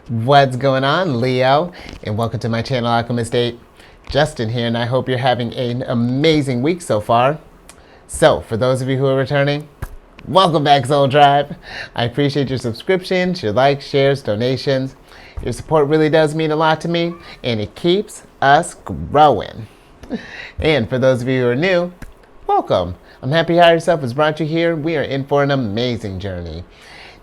What's going on, Leo? And welcome to my channel, Alchemist. Justin here, and I hope you're having an amazing week so far. So, for those of you who are returning, welcome back, Soul Tribe. I appreciate your subscriptions, your likes, shares, donations. Your support really does mean a lot to me, and it keeps us growing. And for those of you who are new, welcome. I'm happy Hire Yourself has brought you here. We are in for an amazing journey.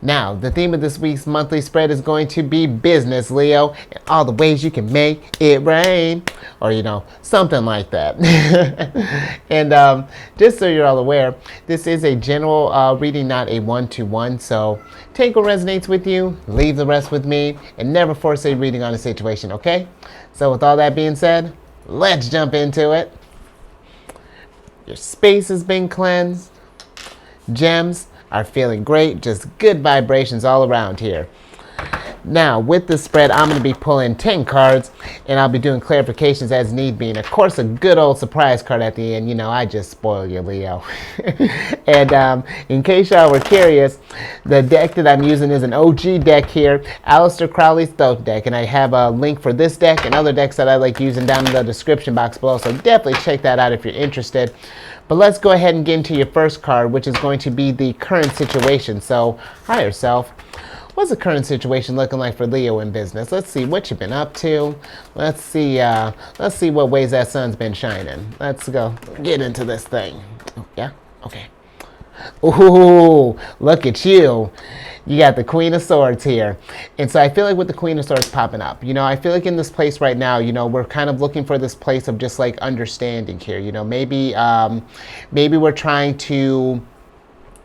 Now, the theme of this week's monthly spread is going to be business, Leo, and all the ways you can make it rain, or, something like that. And just so you're all aware, this is a general reading, not a one-to-one, so take what resonates with you, leave the rest with me, and never force a reading on a situation, okay? So with all that being said, let's jump into it. Your space has been cleansed. Gems are feeling great, just good vibrations all around here. Now, with this spread, I'm going to be pulling 10 cards, and I'll be doing clarifications as need be. And of course, a good old surprise card at the end. I just spoil you, Leo. And in case y'all were curious, the deck that I'm using is an OG deck here, Aleister Crowley's Thoth deck. And I have a link for this deck and other decks that I like using down in the description box below. So definitely check that out if you're interested. But let's go ahead and get into your first card, which is going to be the current situation. So, higher self. What's the current situation looking like for Leo in business? Let's see what you've been up to. Let's see what ways that sun's been shining. Let's go get into this thing. Oh, yeah? Okay. Ooh, look at you. You got the Queen of Swords here. And so I feel like with the Queen of Swords popping up, I feel like in this place right now, we're kind of looking for this place of just like understanding here. Maybe we're trying to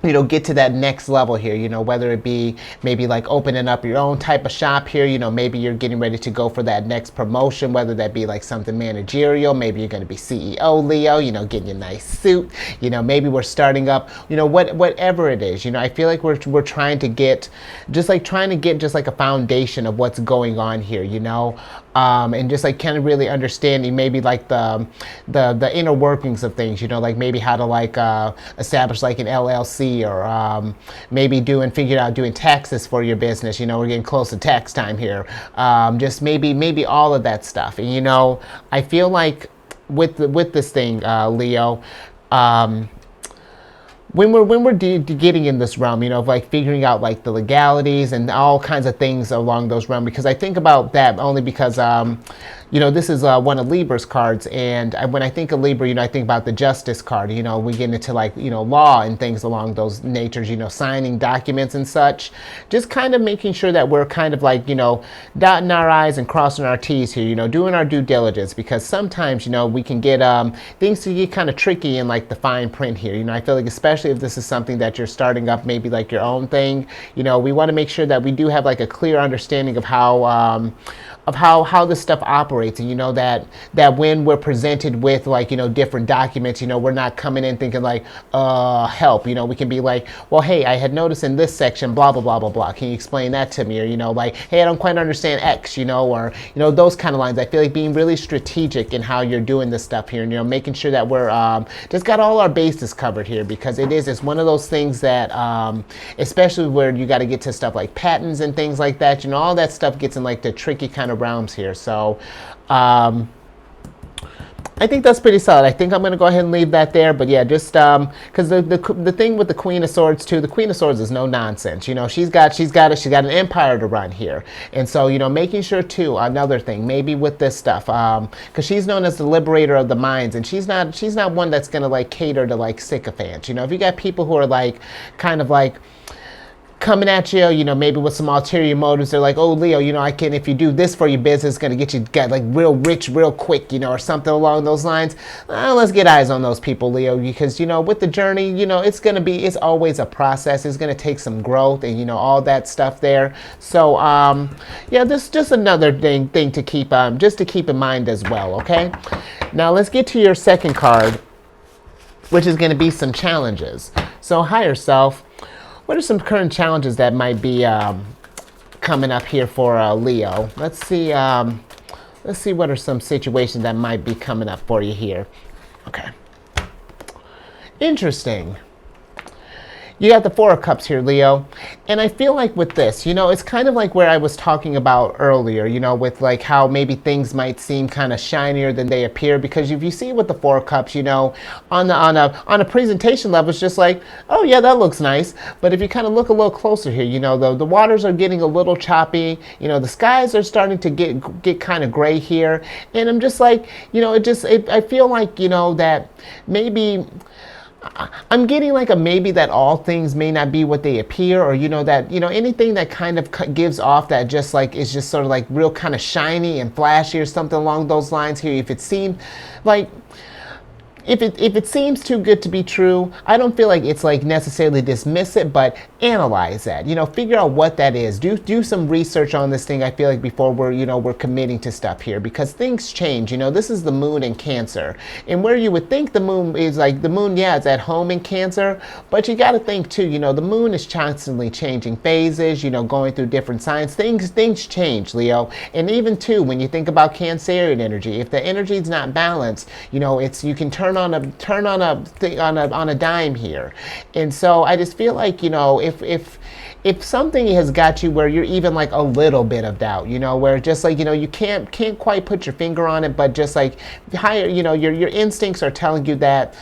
get to that next level here, whether it be maybe like opening up your own type of shop here, maybe you're getting ready to go for that next promotion, whether that be like something managerial, maybe you're going to be CEO, Leo, getting your nice suit, maybe we're starting up, whatever it is, I feel like we're trying to get just like a foundation of what's going on here, and just like kind of really understanding maybe like the inner workings of things, like maybe how to like establish like an LLC, or maybe figure out doing taxes for your business. We're getting close to tax time here. Just maybe all of that stuff. And I feel like with this thing, Leo, when we're getting in this realm, of like figuring out like the legalities and all kinds of things along those realms, because I think about that only because this is one of Libra's cards, and when I think of Libra, I think about the Justice card. We get into like law and things along those natures, signing documents and such. Just kind of making sure that we're kind of like dotting our I's and crossing our T's here, doing our due diligence, because sometimes we can get things to get kind of tricky in like the fine print here. I feel like especially if this is something that you're starting up, maybe like your own thing, we want to make sure that we do have like a clear understanding of how this stuff operates, and that when we're presented with like different documents, we're not coming in thinking like help. We can be like, well, hey, I had noticed in this section blah blah blah blah blah, can you explain that to me? Or like, hey, I don't quite understand X, or those kind of lines. I feel like being really strategic in how you're doing this stuff here, and making sure that we're just got all our bases covered here, because it's one of those things that especially where you got to get to stuff like patents and things like that, all that stuff gets in like the tricky kind of realms here. So I think that's pretty solid. I think I'm going to go ahead and leave that there. But yeah, just because the thing with the Queen of Swords too, the Queen of Swords is no nonsense. She's got an empire to run here, and so making sure too, another thing maybe with this stuff, because she's known as the liberator of the minds, and she's not one that's going to like cater to like sycophants. If you got people who are like kind of like coming at you, maybe with some ulterior motives, they're like, oh, Leo, if you do this for your business, it's going to get like real rich real quick, or something along those lines. Let's get eyes on those people, Leo, because, with the journey, it's always a process. It's going to take some growth and, all that stuff there. So, yeah, this is just another thing to keep, just to keep in mind as well, okay? Now, let's get to your second card, which is going to be some challenges. So, higher self. What are some current challenges that might be coming up here for Leo? Let's see what are some situations that might be coming up for you here. Okay. Interesting. You got the Four of Cups here, Leo. And I feel like with this, it's kind of like where I was talking about earlier, with like how maybe things might seem kind of shinier than they appear. Because if you see with the Four of Cups, on a presentation level, it's just like, oh yeah, that looks nice. But if you kind of look a little closer here, the waters are getting a little choppy. The skies are starting to get kind of gray here. And I'm just like, I feel like, that maybe I'm getting like a maybe that all things may not be what they appear, or that anything that kind of gives off that just like is just sort of like real kind of shiny and flashy or something along those lines here. If it seemed like if it seems too good to be true, I don't feel like it's like necessarily dismiss it, but analyze that. Figure out what that is. Do some research on this thing. I feel like before we're committing to stuff here, because things change. This is the moon in Cancer, and where you would think the moon is like yeah, it's at home in Cancer, but you got to think too. The moon is constantly changing phases. Going through different signs. Things change, Leo, and even too when you think about Cancerian energy, if the energy is not balanced, you can turn on a dime here. And so I just feel like if something has got you where you're even like a little bit of doubt, where just like you can't quite put your finger on it, but just like higher, your instincts are telling you that,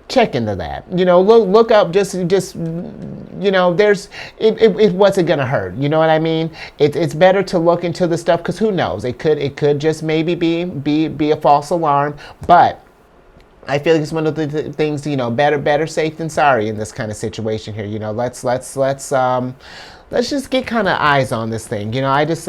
check into that. Look up. Just there's it wasn't gonna hurt. You know what I mean? It's better to look into the stuff, because who knows? It could just maybe be a false alarm. But I feel like it's one of the things. Better safe than sorry in this kind of situation here. Let's just get kind of eyes on this thing. I just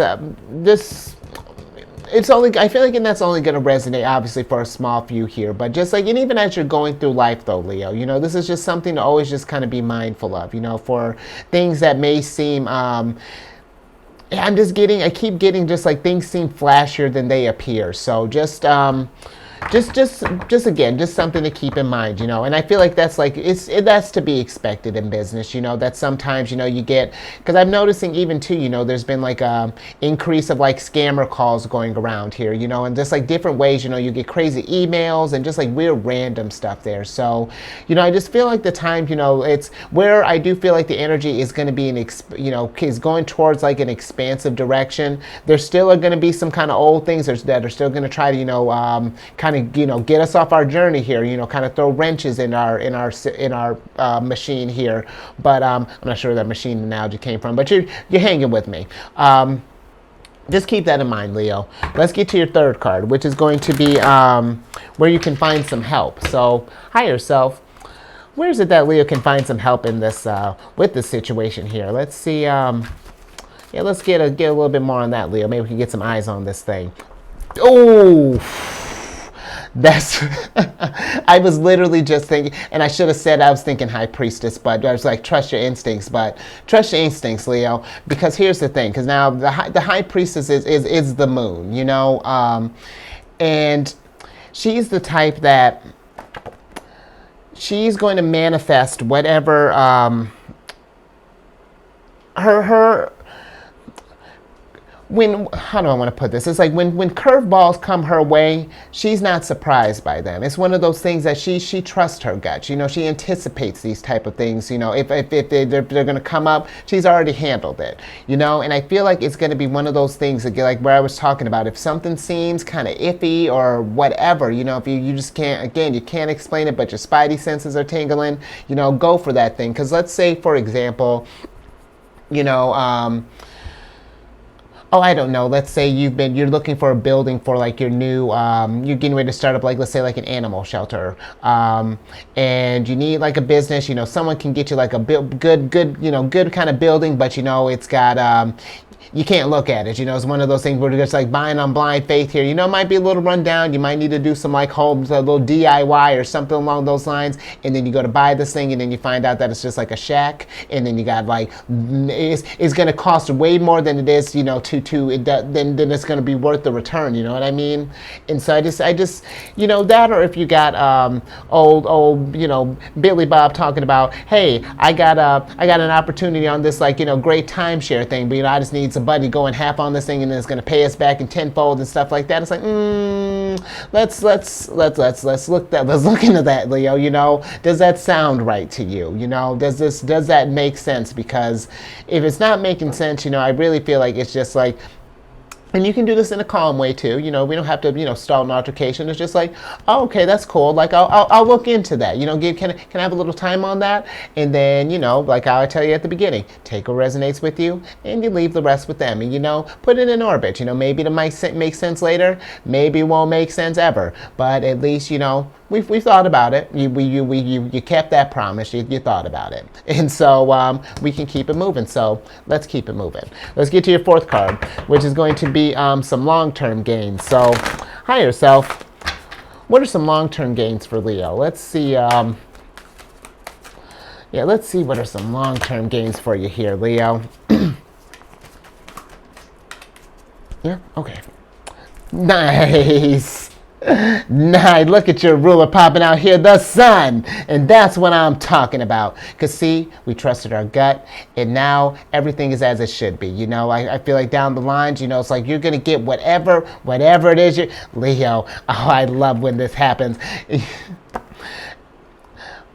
it's only, I feel like, and that's only going to resonate obviously for a small few here, but just like, and even as you're going through life though, Leo, this is just something to always just kind of be mindful of, for things that may seem, I keep getting just like things seem flashier than they appear. So just again, just something to keep in mind, and I feel like that's like, that's to be expected in business, that sometimes, you get, because I'm noticing even too, there's been like a increase of like scammer calls going around here, and just like different ways, you get crazy emails and just like weird random stuff there. So, I just feel like the time, it's where I do feel like the energy is going to be is going towards like an expansive direction. There still are going to be some kind of old things that are still going to try to, kind of get us off our journey here, kind of throw wrenches in our machine here. But I'm not sure where that machine analogy came from, but you're hanging with me. Just keep that in mind, Leo. Let's get to your third card, which is going to be where you can find some help. So higher self, where is it that Leo can find some help in this with this situation here? Let's see. Yeah, let's get a little bit more on that, Leo. Maybe we can get some eyes on this thing. Oh, that's I was literally just thinking, and I should have said I was thinking High Priestess, but I was like, trust your instincts. But trust your instincts, Leo, because here's the thing, because now the High Priestess is the moon, and she's the type that she's going to manifest whatever her how do I want to put this? It's like when curveballs come her way, she's not surprised by them. It's one of those things that she trusts her gut. She anticipates these type of things. If they're going to come up, she's already handled it. And I feel like it's going to be one of those things that, like where I was talking about, if something seems kind of iffy or whatever, if you just can't, again, you can't explain it, but your spidey senses are tingling, go for that thing. Because let's say, for example, oh, I don't know. Let's say you're looking for a building for like your new, you're getting ready to start up, like, let's say like an animal shelter, and you need like a business, someone can get you like a good kind of building, but it's got, you can't look at it. It's one of those things where you're just like buying on blind faith here. It might be a little run down. You might need to do some like homes, a little DIY or something along those lines. And then you go to buy this thing, and then you find out that it's just like a shack. And then you got like, it's going to cost way more than it is, then it's going to be worth the return. You know what I mean? And so I just, that, or if you got old, Billy Bob talking about, hey, I got an opportunity on this like, great timeshare thing, but I just need somebody going half on this thing, and then it's going to pay us back in tenfold and stuff like that. It's like, let's look into that, Leo. You know, does that sound right to you? You know, does that make sense? Because if it's not making sense, you know, I really feel like it's just like, and you can do this in a calm way too. You know, we don't have to, you know, stall an altercation. It's just like, oh, okay, that's cool. Like, I'll look into that. You know, can I have a little time on that? And then, you know, like I tell you at the beginning, take what resonates with you, and you leave the rest with them. And you know, put it in orbit. You know, maybe it might make sense later. Maybe it won't make sense ever. But at least, you know, we thought about it. You kept that promise. You thought about it, and so we can keep it moving. So let's keep it moving. Let's get to your fourth card, which is going to be some long-term gains. So, higher self. What are some long-term gains for Leo? Let's see. Yeah, let's see what are some long-term gains for you here, Leo. Yeah. Okay. Nice. Nice. Look at your ruler popping out here, the sun. And that's what I'm talking about. Because, see, we trusted our gut, and now everything is as it should be. You know, I feel like down the lines, you know, it's like you're going to get whatever it is. Leo, oh, I love when this happens.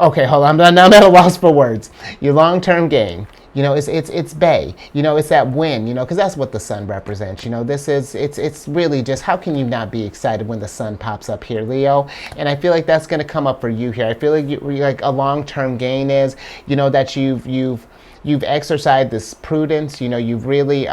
Okay, hold on. I'm at a loss for words. Your long-term gain. You know, it's Bay. You know, it's that win. You know, because that's what the sun represents. You know, it's really just how can you not be excited when the sun pops up here, Leo? And I feel like that's going to come up for you here. I feel like like a long-term gain is, you know, that you've exercised this prudence. You know, you've really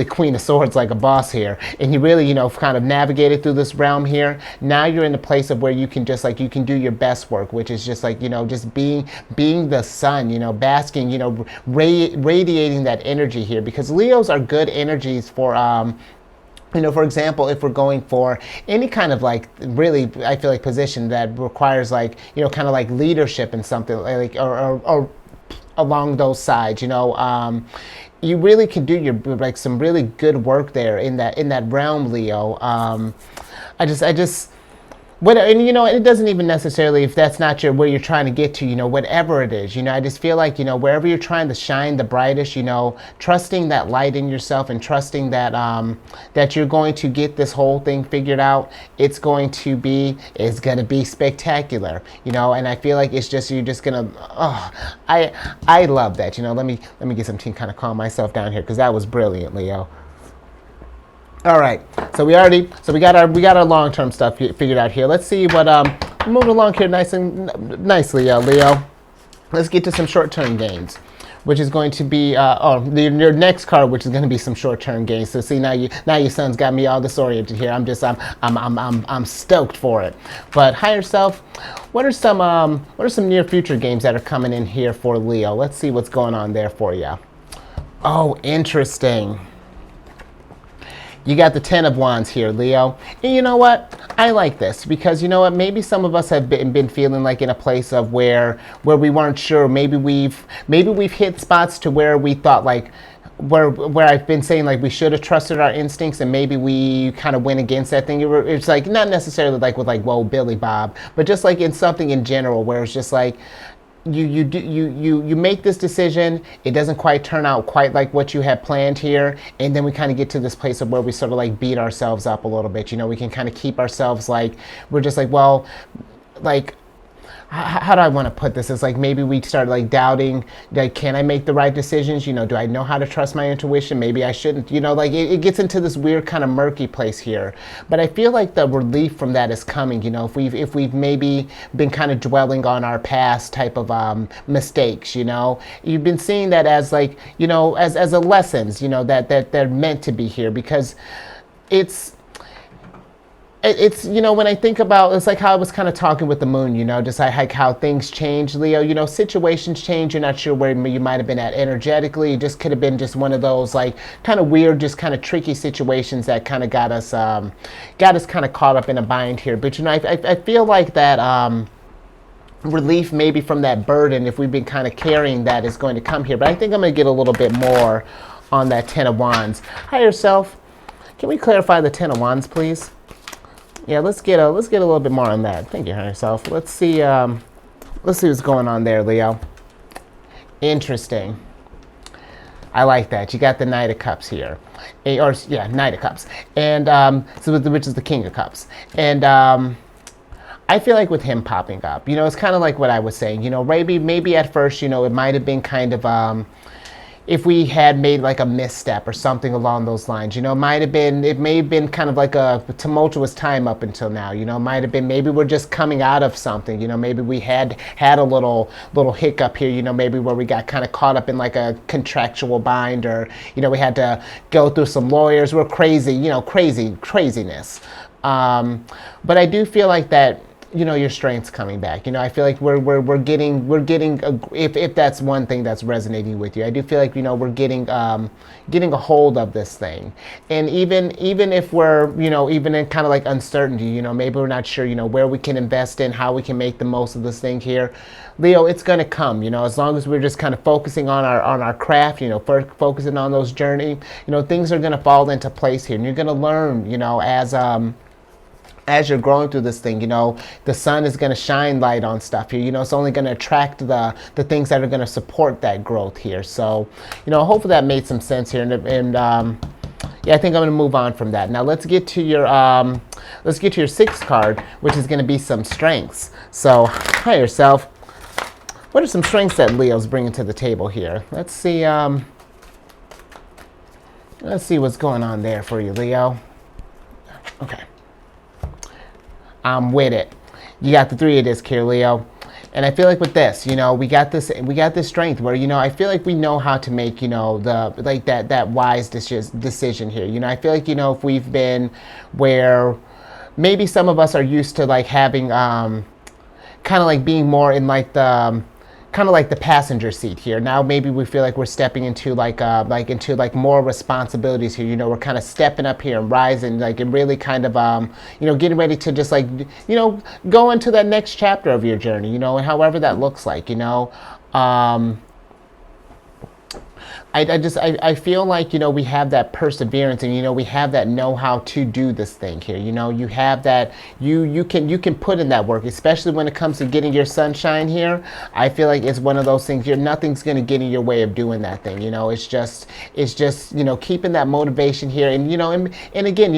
Queen of Swords like a boss here, and you really, you know, kind of navigated through this realm here. Now you're in a place of where you can just like, you can do your best work, which is just like, you know, just being the sun, you know, basking, you know, radiating that energy here, because Leos are good energies for, you know, for example, if we're going for any kind of like really, I feel like position that requires like, you know, kind of like leadership and something like, or along those sides, you know, you really can do your like some really good work there in that realm, Leo. I just. And you know, it doesn't even necessarily, if that's not where you're trying to get to, you know, whatever it is, you know, I just feel like, you know, wherever you're trying to shine the brightest, you know, trusting that light in yourself and trusting that that you're going to get this whole thing figured out. It's going to be spectacular, you know. And I feel like it's just, you're just gonna, I love that, you know. Let me get some tea, kind of calm myself down here, because that was brilliant, Leo. All right, so we got our long-term stuff figured out here. Let's see what moving along here nicely, Leo. Let's get to some short-term gains, which is going to be your next card, which is going to be some short-term gains. So see, now your son's got me all disoriented here. I'm stoked for it. But higher self, what are some near future games that are coming in here for Leo? Let's see what's going on there for you. Oh, interesting. You got the Ten of Wands here, Leo. And you know what? I like this because, you know what? Maybe some of us have been feeling like in a place of where we weren't sure. Maybe we've hit spots to where we thought like, where I've been saying like we should have trusted our instincts, and maybe we kind of went against that thing. It's like not necessarily like with like, whoa, Billy Bob, but just like in something in general where it's just like, you make this decision, it doesn't quite turn out quite like what you had planned here, and then we kind of get to this place of where we sort of like beat ourselves up a little bit. You know, we can kind of keep ourselves like, we're just like, well, like, how do I want to put this? It's like maybe we start like doubting, like, can I make the right decisions? You know, do I know how to trust my intuition? Maybe I shouldn't. You know, like it gets into this weird kind of murky place here. But I feel like the relief from that is coming. You know, if we've maybe been kind of dwelling on our past type of mistakes. You know, you've been seeing that as like, you know, as a lessons. You know, that they're meant to be here, because it's, you know, when I think about, it's like how I was kind of talking with the moon, you know, just like how things change, Leo. You know, situations change. You're not sure where you might have been at energetically. It just could have been just one of those like kind of weird, just kind of tricky situations that kind of got us kind of caught up in a bind here. But, you know, I feel like that relief maybe from that burden, if we've been kind of carrying that, is going to come here. But I think I'm going to get a little bit more on that Ten of Wands. Higher self, can we clarify the Ten of Wands, please? Yeah, let's get a little bit more on that. Thank you, higher self. Let's see what's going on there, Leo. Interesting. I like that. You got the Knight of Cups here, or yeah, Knight of Cups, and so which is the King of Cups, and I feel like with him popping up, it's kind of like what I was saying. Maybe at first, it might have been kind of if we had made like a misstep or something along those lines, it may have been kind of like a tumultuous time up until now, might have been, maybe we're just coming out of something, maybe we had a little hiccup here, maybe where we got kind of caught up in like a contractual bind, or, we had to go through some lawyers. We're crazy, craziness. But I do feel like that, your strength's coming back. I feel like we're getting if that's one thing that's resonating with you. I do feel like we're getting a hold of this thing, and even if we're even in kind of like uncertainty, maybe we're not sure where we can invest in, how we can make the most of this thing here. Leo, it's gonna come. As long as we're just kind of focusing on our craft, focusing on those journey, things are gonna fall into place here, and you're gonna learn, as you're growing through this thing, the sun is going to shine light on stuff here. It's only going to attract the things that are going to support that growth here. So, hopefully that made some sense here. And yeah, I think I'm going to move on from that. Now let's get to your sixth card, which is going to be some strengths. So, higher self. What are some strengths that Leo's bringing to the table here? Let's see. Let's see what's going on there for you, Leo. Okay. I'm with it. You got the three of discs here, Leo. And I feel like with this, we got this strength where, I feel like we know how to make, that wise decision here. I feel like, if we've been where maybe some of us are used to like having, kind of like being more in like the, kind of like the passenger seat here. Now maybe we feel like we're stepping into like more responsibilities here. We're kind of stepping up here and rising, and really kind of getting ready to just go into that next chapter of your journey, and however that looks like, I feel like, we have that perseverance, and, we have that know-how to do this thing here. You have that, you can put in that work, especially when it comes to getting your sunshine here. I feel like it's one of those things, nothing's going to get in your way of doing that thing. It's just, keeping that motivation here. And, and again,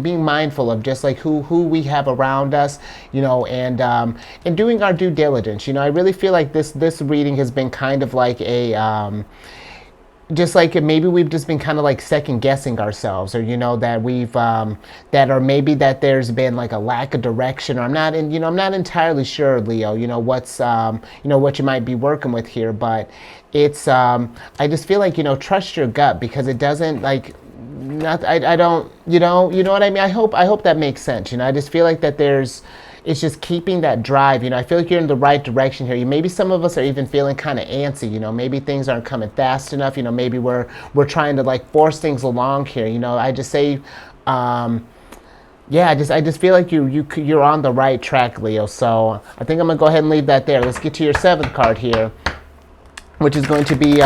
being mindful of just like who we have around us, and doing our due diligence. I really feel like this reading has been kind of like a, just like maybe we've just been kind of like second guessing ourselves, or that we've or maybe that there's been like a lack of direction, or I'm not entirely sure, Leo, what's what you might be working with here, but it's I just feel like trust your gut, because it doesn't like I don't you know what I mean. I hope that makes sense. I just feel like that it's just keeping that drive. I feel like you're in the right direction here. Maybe some of us are even feeling kind of antsy. Maybe things aren't coming fast enough. Maybe we're trying to like force things along here. I just say, yeah, I just feel like you're on the right track, Leo. So I think I'm gonna go ahead and leave that there. Let's get to your seventh card here, which is going to be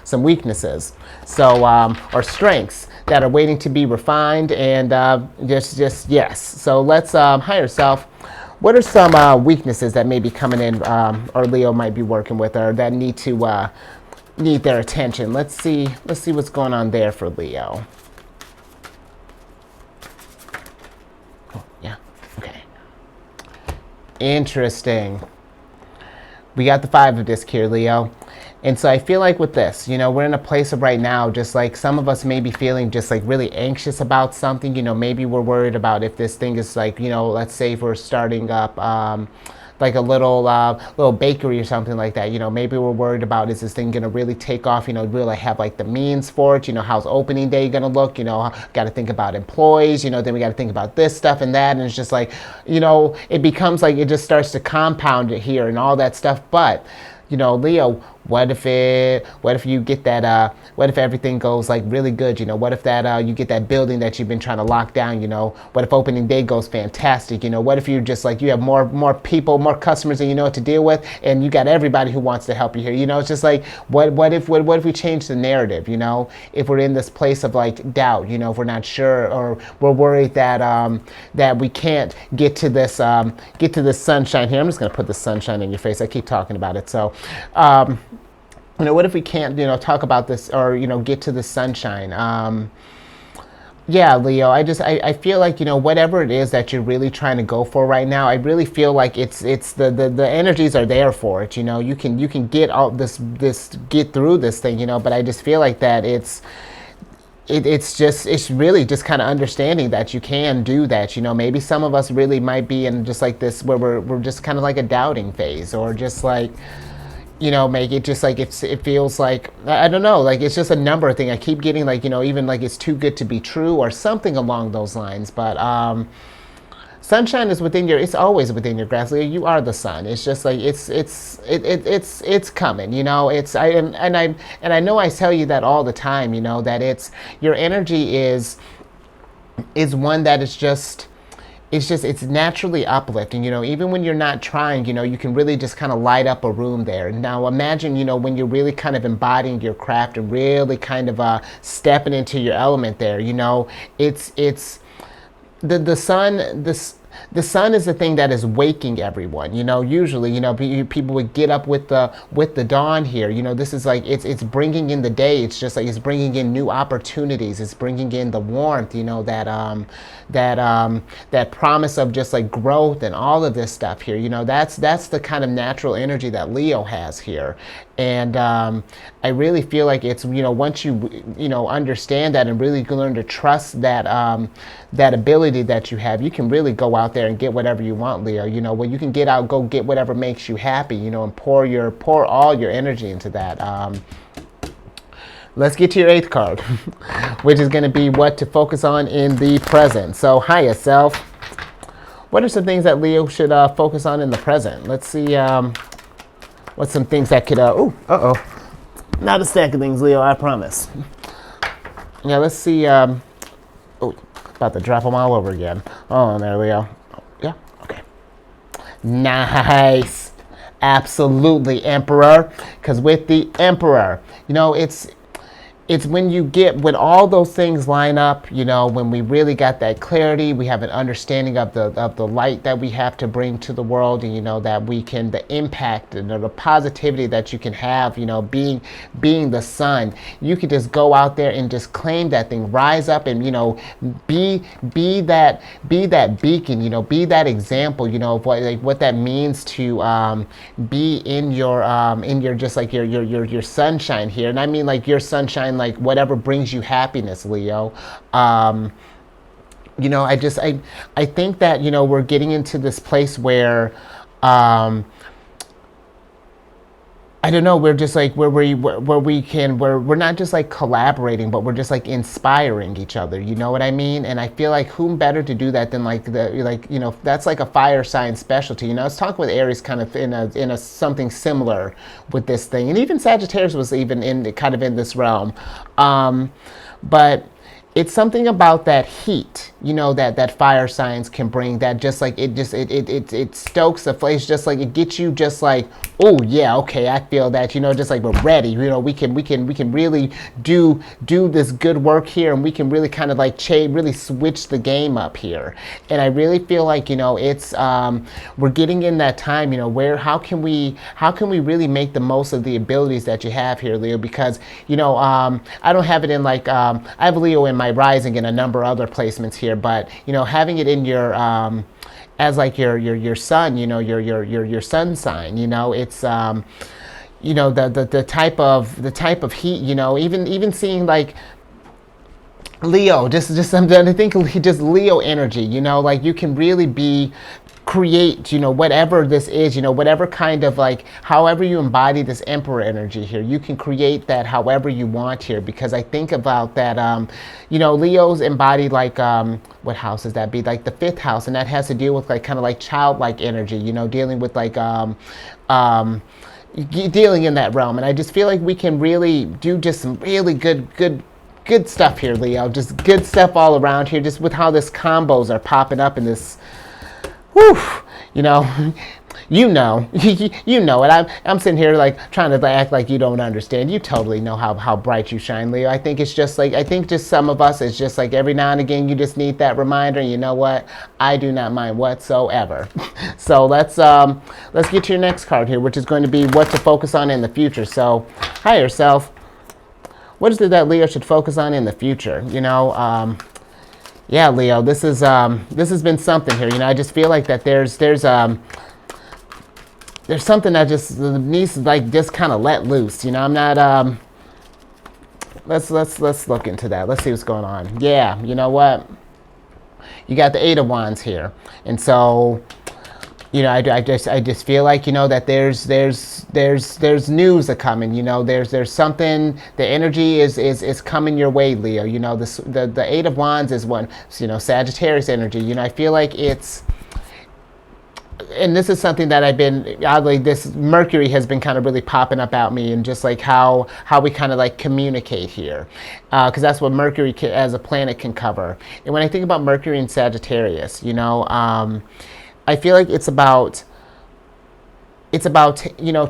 some weaknesses. So or strengths that are waiting to be refined, and just yes. So let's higher self. What are some weaknesses that may be coming in, or Leo might be working with, or that need their attention? Let's see what's going on there for Leo. Oh, yeah, okay. Interesting. We got the five of discs here, Leo. And so I feel like with this, we're in a place of right now, just like some of us may be feeling just like really anxious about something. Maybe we're worried about if this thing is like, let's say if we're starting up like a little bakery or something like that. Maybe we're worried about, is this thing going to really take off? Really have like the means for it? How's opening day going to look? Got to think about employees. Then we got to think about this stuff and that. And it's just like, it becomes like it just starts to compound it here and all that stuff. But Leo, what if you get that, what if everything goes like really good, what if that, you get that building that you've been trying to lock down, what if opening day goes fantastic, what if you just like, you have more people, more customers than you know what to deal with, and you got everybody who wants to help you here, it's just like, what if we change the narrative, if we're in this place of like doubt, if we're not sure, or we're worried that, that we can't get to this sunshine here. I'm just going to put the sunshine in your face. I keep talking about it. So, what if we can't, talk about this, or, get to the sunshine? Yeah, Leo, I feel like, whatever it is that you're really trying to go for right now, I really feel like it's the energies are there for it. You can get all get through this thing, but I just feel like that it's really just kind of understanding that you can do that. Maybe some of us really might be in just like this, where we're just kind of like a doubting phase, or just like, make it just like it feels like, I don't know, like it's just a number thing. I keep getting like, even like it's too good to be true, or something along those lines. But sunshine is it's always within your grasp. You are the sun. It's just like it's coming. And I know I tell you that all the time. That your energy is one that is just, it's naturally uplifting. Even when you're not trying, you can really just kind of light up a room there. Now imagine, when you're really kind of embodying your craft and really kind of stepping into your element there. It's the sun. The sun is the thing that is waking everyone. Usually, people would get up with the dawn here. This is like it's bringing in the day. It's just like it's bringing in new opportunities. It's bringing in the warmth. That promise of just like growth and all of this stuff here. That's the kind of natural energy that Leo has here. And I really feel like it's, once you understand that and really learn to trust that that ability that you have, you can really go out there and get whatever you want, Leo. When you can go get whatever makes you happy, and pour all your energy into that. Let's get to your 8th card, which is going to be what to focus on in the present. So, highest self, what are some things that Leo should focus on in the present? Let's see. What's some things that could, not a stack of things, Leo, I promise. Yeah, let's see, about to drop them all over again. Oh, there, Leo. Yeah, okay. Nice. Absolutely, Emperor. Because with the Emperor, it's when all those things line up, when we really got that clarity, we have an understanding of the light that we have to bring to the world, and that we can, the impact and the positivity that you can have, being the sun. You could just go out there and just claim that thing, rise up and be that beacon, be that example, of what that means to be in your just like your sunshine here. And I mean like your sunshine, like whatever brings you happiness, Leo. I think that we're getting into this place where I don't know, we're just like where we're not just like collaborating, but we're just like inspiring each other. You know what I mean? And I feel like whom better to do that than that's like a fire sign specialty. I was talking with Aries kind of in a something similar with this thing, and even Sagittarius was even in this realm, but it's something about that heat, that fire signs can bring, that just like it stokes the flame, just like it gets you just like, oh yeah, okay, I feel that, just like we're ready, we can really do this good work here, and we can really kind of like really switch the game up here. And I really feel like, it's we're getting in that time, where how can we really make the most of the abilities that you have here, Leo? Because I don't have it in like I have Leo in my rising and a number of other placements here, but having it in your as like your sun, your sun sign, it's the type of heat, even seeing like Leo, just I think just Leo energy, like you can really create, whatever this is, whatever kind of like, however you embody this Emperor energy here, you can create that however you want here. Because I think about that, Leo's embodied like, what house does that be? Like the 5th house, and that has to deal with like kind of like childlike energy, dealing with like, dealing in that realm. And I just feel like we can really do just some really good stuff here, Leo. Just good stuff all around here, just with how this combos are popping up in this. Whew, You know, you know it. I'm sitting here like trying to act like you don't understand. You totally know how bright you shine, Leo. I think it's just like, I think just some of us, it's just like every now and again you just need that reminder. And you know what? I do not mind whatsoever. So let's get to your next card here, which is going to be what to focus on in the future. So, higher self, what is it that Leo should focus on in the future? Yeah, Leo, this has been something here. I just feel like that there's something that just needs to like just kind of let loose. I'm not. Let's look into that. Let's see what's going on. Yeah, you know what? You got the Eight of Wands here, and so I just feel like that there's news a coming. There's something. The energy is coming your way, Leo. The Eight of Wands is one. Sagittarius energy. I feel like it's. And this is something that I've been, oddly, this Mercury has been kind of really popping up at me, and just like how we kind of like communicate here. Because that's what Mercury as a planet can cover. And when I think about Mercury and Sagittarius, I feel like it's about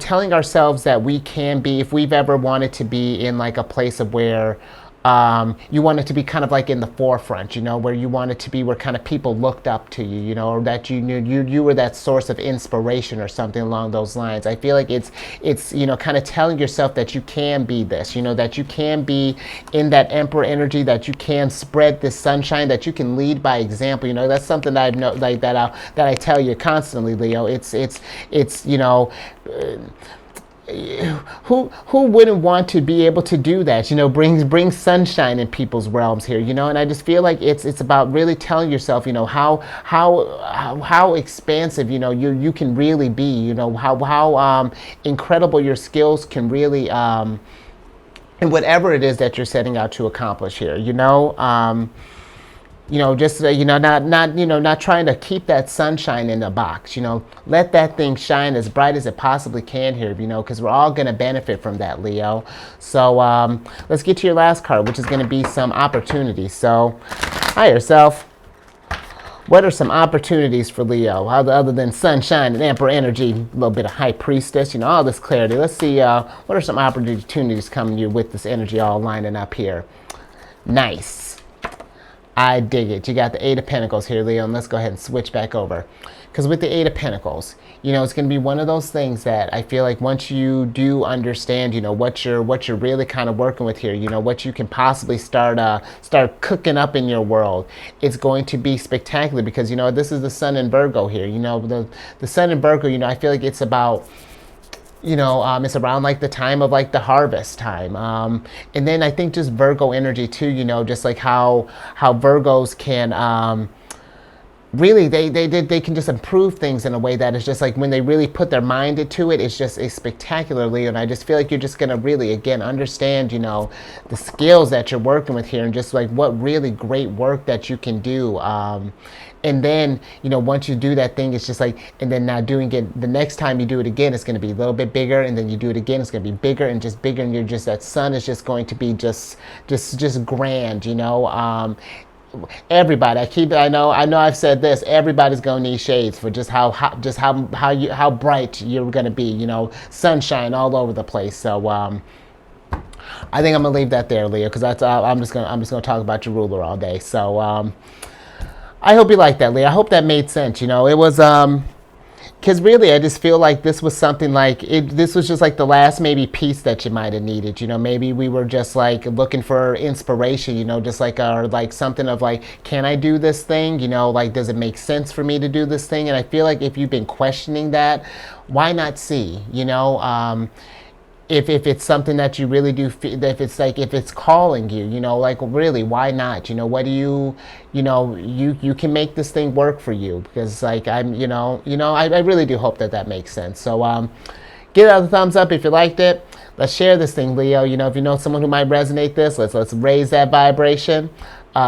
telling ourselves that we can be, if we've ever wanted to be in like a place of where you want it to be kind of like in the forefront, where you want it to be where kind of people looked up to you, or that you knew you were that source of inspiration or something along those lines. I feel like it's kind of telling yourself that you can be this, that you can be in that emperor energy, that you can spread this sunshine, that you can lead by example. That's something that that I tell you constantly, Leo. Who wouldn't want to be able to do that? Bring sunshine in people's realms here. And I just feel like it's about really telling yourself, how expansive you can really be. How incredible your skills can really and whatever it is that you're setting out to accomplish here. Not trying to keep that sunshine in a box. Let that thing shine as bright as it possibly can here. Because we're all going to benefit from that, Leo. So let's get to your last card, which is going to be some opportunities. So, higher self, what are some opportunities for Leo other than sunshine and emperor energy, a little bit of high priestess, all this clarity? Let's see what are some opportunities coming to you with this energy all lining up here. Nice. I dig it. You got the Eight of Pentacles here, Leo, and let's go ahead and switch back over. Because with the Eight of Pentacles, it's going to be one of those things that I feel like once you do understand, what you're really kind of working with here, what you can possibly start cooking up in your world, it's going to be spectacular. Because this is the Sun in Virgo here. The Sun in Virgo. I feel like it's about. It's around like the time of like the harvest time. And then I think just Virgo energy too, just like how Virgos can really they can just improve things in a way that is just like when they really put their mind into it, it's just a spectacularly. And I just feel like you're just gonna really again understand, the skills that you're working with here, and just like what really great work that you can do. And then, once you do that thing, it's just like, and then now doing it, the next time you do it again, it's going to be a little bit bigger. And then you do it again, it's going to be bigger and just bigger. And that sun is just going to be just grand, everybody, I know I've said this, everybody's going to need shades for just how bright you're going to be, sunshine all over the place. So, I think I'm going to leave that there, Leo, because I'm just going to talk about your ruler all day. So, I hope you like that, Lee. I hope that made sense. It was, because really I just feel like this was something like, this was just like the last maybe piece that you might have needed. Maybe we were just like looking for inspiration, just like, or like something of like, can I do this thing? Like, does it make sense for me to do this thing? And I feel like if you've been questioning that, why not see, if it's something that you really do feel, if it's calling you, like really, why not? What do you can make this thing work for you, because like I really do hope that makes sense. So give it a thumbs up if you liked it. Let's share this thing, Leo. If you know someone who might resonate this, let's raise that vibration.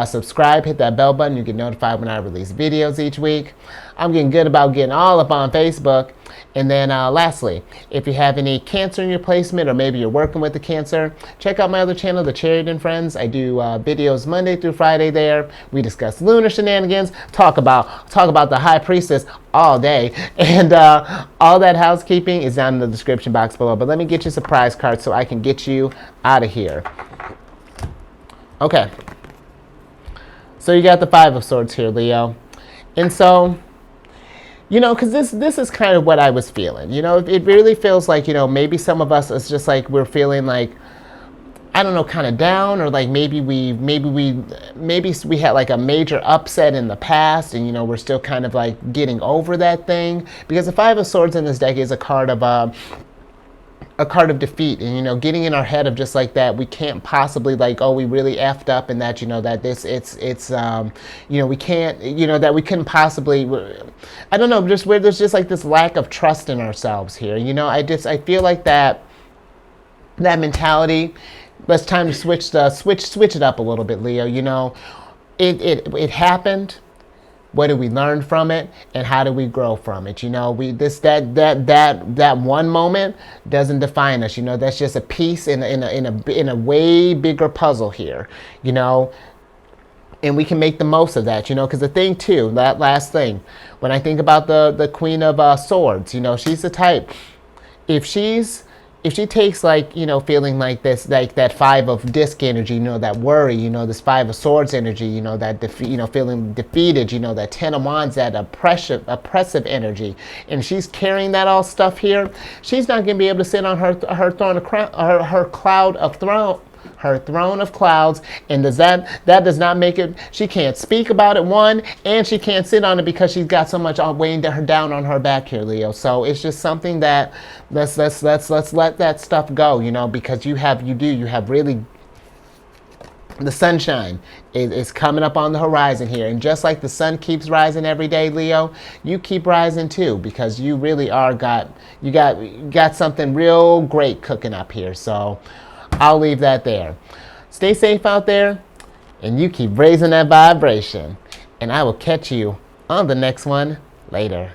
Subscribe, hit that bell button. You get notified when I release videos each week. I'm getting good about getting all up on Facebook. And then lastly, if you have any cancer in your placement or maybe you're working with the cancer, check out my other channel, The Charity Friends. I do videos Monday through Friday there. We discuss lunar shenanigans, talk about the High Priestess all day. And all that housekeeping is down in the description box below. But let me get you a surprise card so I can get you out of here. Okay. So you got the Five of Swords here, Leo. And so, you know, because this is kind of what I was feeling. You know, it really feels like, you know, maybe some of us, it's just like we're feeling like, I don't know, kind of down, or like maybe we had like a major upset in the past, and, you know, we're still kind of like getting over that thing. Because the Five of Swords in this deck is a card of defeat, and, you know, getting in our head of just like that we can't possibly, like, oh, we really effed up, and that, you know, that this it's you know, we can't, you know, that we couldn't possibly, I don't know, just where there's just like this lack of trust in ourselves here. You know, I feel like that mentality, but it's time to switch it up a little bit, Leo. You know, it happened. What do we learn from it, and how do we grow from it? You know, that one moment doesn't define us. You know, that's just a piece in a way bigger puzzle here. You know, and we can make the most of that. You know, because the thing too, that last thing, when I think about the Queen of Swords, you know, she's the type. If she takes, like, you know, feeling like this, like that Five of Disc energy, you know, that worry, you know, this Five of Swords energy, you know, that you know, feeling defeated, you know, that Ten of Wands, that oppressive energy, and she's carrying that all stuff here, she's not going to be able to sit on her throne of her cloud of throne. Her throne of clouds, and that does not make it. She can't speak about it, one, and she can't sit on it because she's got so much weighing her down on her back here, Leo. So it's just something that let's let that stuff go, you know, because you have really, the sunshine is coming up on the horizon here, and just like the sun keeps rising every day, Leo, you keep rising too, because you really you got something real great cooking up here. So I'll leave that there. Stay safe out there, and you keep raising that vibration. And I will catch you on the next one later.